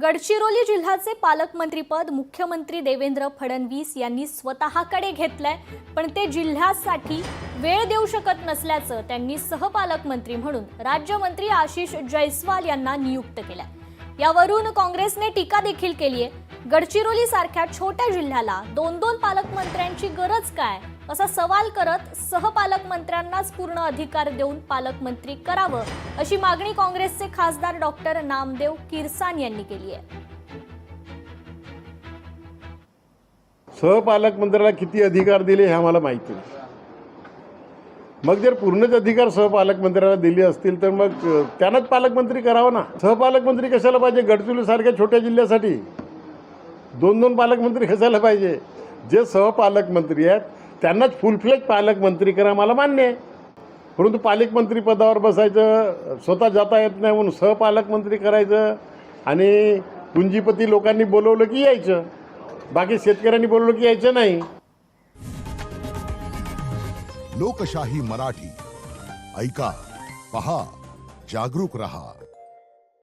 गडचिरोली जिल्ह्याचे पालकमंत्रीपद मुख्यमंत्री देवेंद्र फडणवीस यांनी स्वतःकडे घेतलंय, पण ते जिल्ह्यासाठी वेळ देऊ शकत नसल्याचं त्यांनी सहपालकमंत्री म्हणून राज्यमंत्री आशिष जयस्वाल यांना नियुक्त केलंय। यावरून काँग्रेसने टीका देखील केली आहे। गडचिरोली सारख्या छोट्या जिल्ह्याला दोन पालकमंत्र्यांची गरज काय असा सवाल करत सहपालकमंत्र्यांनाच पूर्ण अधिकार देऊन पालकमंत्री करावं अशी मागणी काँग्रेसचे खासदार डॉक्टर नामदेव किरसान यांनी केली आहे। सहपालकमंत्र्याला किती अधिकार दिले हे आम्हाला माहिती नाही। मग जर पूर्णच अधिकार सहपालकमंत्र्याला दिले असतील तर मग त्यांनाच पालकमंत्री करावं ना। सहपालकमंत्री कशाला पाहिजे? गडचिरोली सारख्या छोट्या जिल्ह्यासाठी दोन पालकमंत्री कशाला पाहिजे? जे सहपालकमंत्री आहेत त्यांनाच फुल फ्लेज पालकमंत्री करा, मला मान्य आहे। परंतु पालकमंत्री पदावर बसायचं, स्वतः जाता येत नाही म्हणून सहपालकमंत्री करायचं आणि पुंजीपती लोकांनी बोलवलं की यायचं, बाकी शेतकऱ्यांनी बोलवलं की यायचं नाही। लोकशाही मराठी ऐका, पहा, जागरूक रहा।